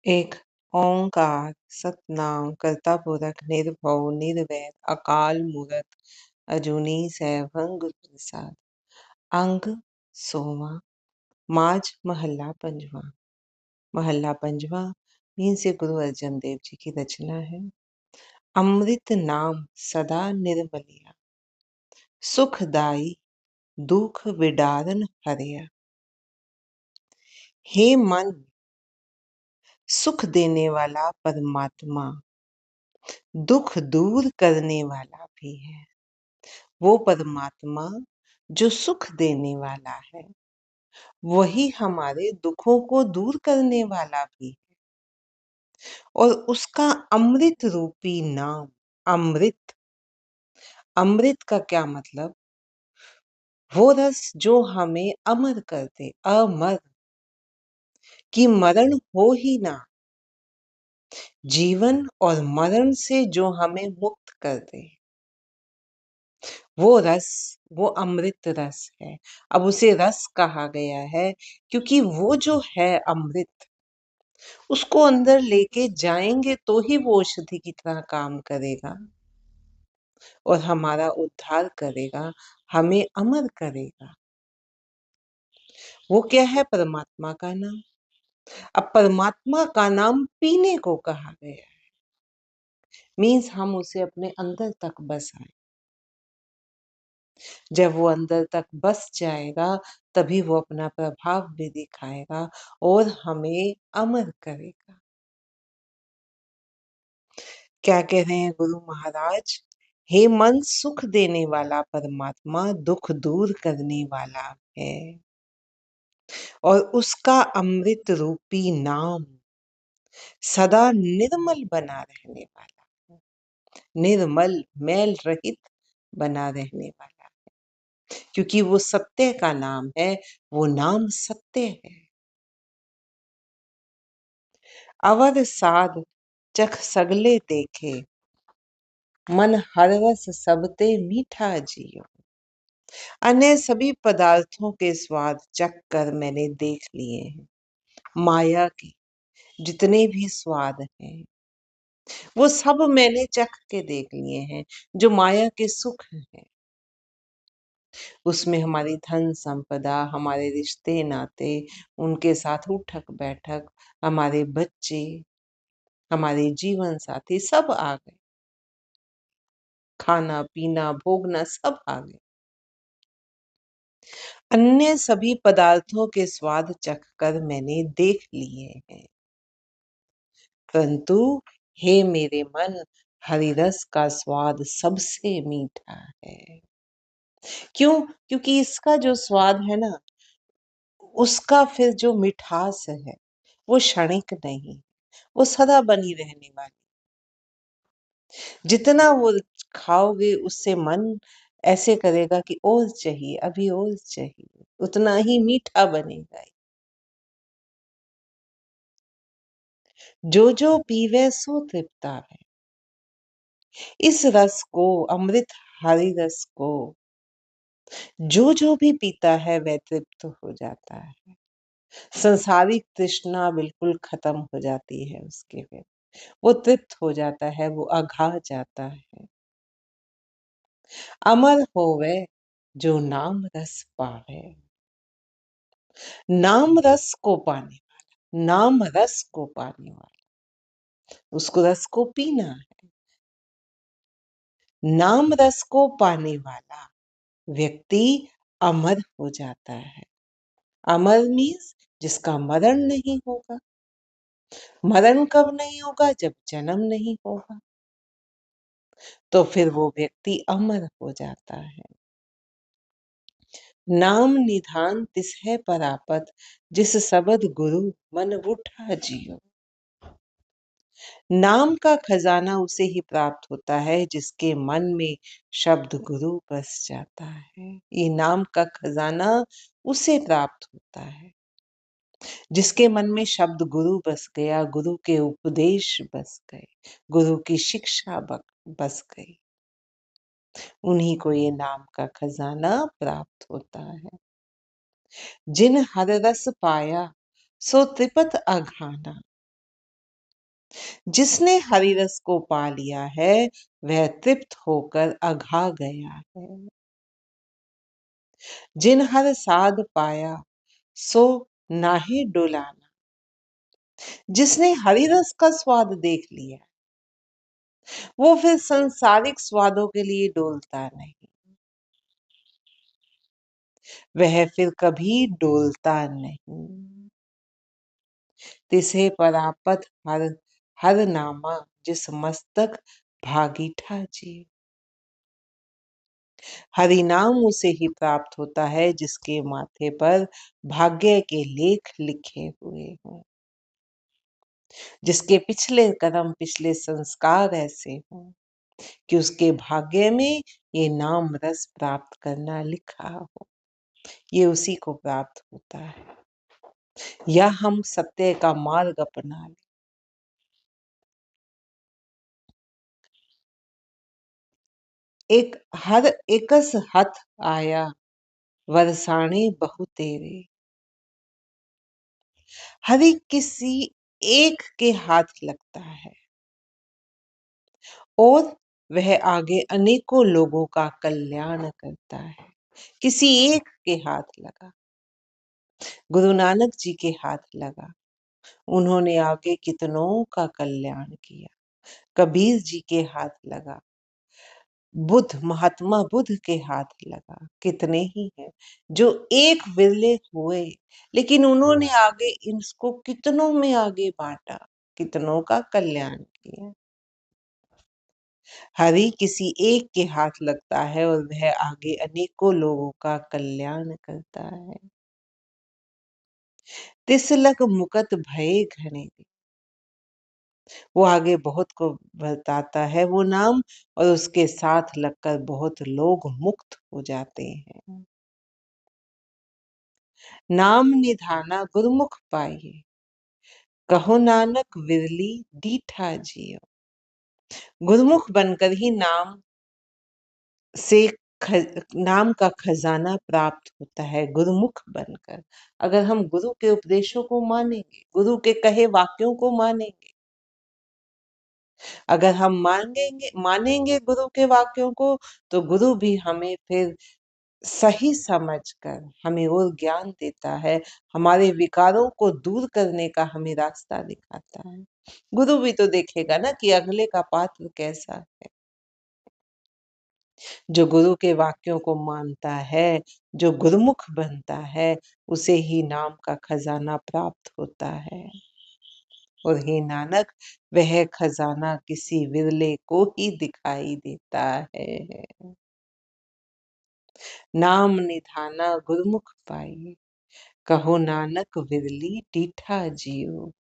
एक ओंकार सतनाम करता पुरख निर्भव निर्वैर अकाल मूरत अजूनी सैभं गुर प्रसाद। अंग 16वां। माज महल्ला पंजवा। महल्ला पंजवा मीन से गुरु अर्जन देव जी की रचना है। अमृत नाम सदा निर्मलिया, सुखदाई दुख विडारन हरिया। हे मन, सुख देने वाला परमात्मा दुख दूर करने वाला भी है। वो परमात्मा जो सुख देने वाला है वही हमारे दुखों को दूर करने वाला भी है। और उसका अमृत रूपी नाम, अमृत, अमृत का क्या मतलब? वो रस जो हमें अमर कर दे, अमर, कि मरण हो ही ना, जीवन और मरण से जो हमें मुक्त कर दे, वो रस, वो अमृत रस है। अब उसे रस कहा गया है क्योंकि वो जो है अमृत, उसको अंदर लेके जाएंगे तो ही वो औषधि की तरह काम करेगा और हमारा उद्धार करेगा, हमें अमर करेगा। वो क्या है? परमात्मा का नाम। अब परमात्मा का नाम पीने को कहा गया है, मीन्स हम उसे अपने अंदर तक बसाएं। जब वो अंदर तक बस जाएगा तभी वो अपना प्रभाव भी दिखाएगा और हमें अमर करेगा। क्या कह रहे हैं गुरु महाराज? हे मन, सुख देने वाला परमात्मा दुख दूर करने वाला है और उसका अमृत रूपी नाम सदा निर्मल बना रहने वाला है। निर्मल, मैल रहित बना रहने वाला है, क्योंकि वो सत्य का नाम है, वो नाम सत्य है। अवर साध चख सगले देखे, मन हरवस सबते मीठा जियो। अन्य सभी पदार्थों के स्वाद चख कर मैंने देख लिए हैं। माया के जितने भी स्वाद हैं वो सब मैंने चख के देख लिए हैं। जो माया के सुख हैं उसमें हमारी धन संपदा, हमारे रिश्ते नाते, उनके साथ उठक बैठक, हमारे बच्चे, हमारे जीवन साथी सब आ गए। खाना पीना भोगना सब आ गए। अन्य सभी पदार्थों के स्वाद चख कर मैंने देख लिए हैं, परंतु हे मेरे मन, हरिरस का स्वाद सबसे मीठा है। क्यों? क्योंकि इसका जो स्वाद है ना, उसका फिर जो मिठास है वो क्षणिक नहीं, वो सदा बनी रहने वाली। जितना वो खाओगे उससे मन ऐसे करेगा कि और चाहिए, अभी और चाहिए, उतना ही मीठा बनेगा। जो जो पीवे सो तृप्ता है। इस रस को, अमृत हरि रस को जो जो भी पीता है वह तृप्त हो जाता है। संसारिक तृष्णा बिल्कुल खत्म हो जाती है उसके फिर, वो तृप्त हो जाता है, वो अघा जाता है। अमर होवे जो नाम रस पावे। नाम रस को पाने वाला, नाम रस को पाने वाला, उसको रस को पीना है। नाम रस को पाने वाला व्यक्ति अमर हो जाता है। अमर मीन्स जिसका मरण नहीं होगा। मरण कब नहीं होगा? जब जन्म नहीं होगा, तो फिर वो व्यक्ति अमर हो जाता है। नाम निधान तिस है परापत, जिस सबद गुरु मन उठा जियो। नाम का खजाना उसे ही प्राप्त होता है जिसके मन में शब्द गुरु बस जाता है। ये नाम का खजाना उसे प्राप्त होता है जिसके मन में शब्द गुरु बस गया, गुरु के उपदेश बस गए, गुरु की शिक्षा बस गई। उन्हीं को ये नाम का खजाना प्राप्त होता है। जिन हर रस पाया सो त्रिपत अघाना। जिसने हरि रस को पा लिया है वह तृप्त होकर अघा गया है। जिन हर साध पाया सो नाहि डोलाना। जिसने हरि रस का स्वाद देख लिया वो फिर संसारिक स्वादों के लिए डोलता नहीं, वह फिर कभी डोलता नहीं। तिसे परापत हर हर नामा जिस मस्तक भागीठा जी। हरि नाम उसे ही प्राप्त होता है जिसके माथे पर भाग्य के लेख लिखे हुए हों, जिसके पिछले कर्म पिछले संस्कार ऐसे हों कि उसके भाग्य में ये नाम रस प्राप्त करना लिखा हो, ये उसी को प्राप्त होता है। या हम सत्य का मार्ग अपना लें। एक हर एकस हथ आया वरसाने बहु तेरे। हरि किसी एक के हाथ लगता है और वह आगे अनेकों लोगों का कल्याण करता है। किसी एक के हाथ लगा, गुरु नानक जी के हाथ लगा, उन्होंने आगे कितनों का कल्याण किया। कबीर जी के हाथ लगा, बुद्ध महात्मा बुद्ध के हाथ लगा, कितने ही हैं जो एक विरले हुए लेकिन उन्होंने आगे इसको कितनों में आगे बांटा, कितनों का कल्याण किया। हरि किसी एक के हाथ लगता है और वह आगे अनेकों लोगों का कल्याण करता है। तिसलक मुकत भये घने। वो आगे बहुत को बताता है वो नाम और उसके साथ लगकर बहुत लोग मुक्त हो जाते हैं। नाम निधाना गुरमुख पाइए, कहो नानक विरली डीठा जियो। गुरमुख बनकर ही से नाम का खजाना प्राप्त होता है, गुरुमुख बनकर। अगर हम गुरु के उपदेशों को मानेंगे, गुरु के कहे वाक्यों को मानेंगे, अगर हम मानेंगे गुरु के वाक्यों को, तो गुरु भी हमें फिर सही समझकर हमें और ज्ञान देता है, हमारे विकारों को दूर करने का हमें रास्ता दिखाता है। गुरु भी तो देखेगा ना कि अगले का पात्र कैसा है। जो गुरु के वाक्यों को मानता है, जो गुरुमुख बनता है, उसे ही नाम का खजाना प्राप्त होता है। और हे नानक, वह खजाना किसी विरले को ही दिखाई देता है। नाम निधाना गुरमुख पाइए, कहो नानक विरली डीठा जियो।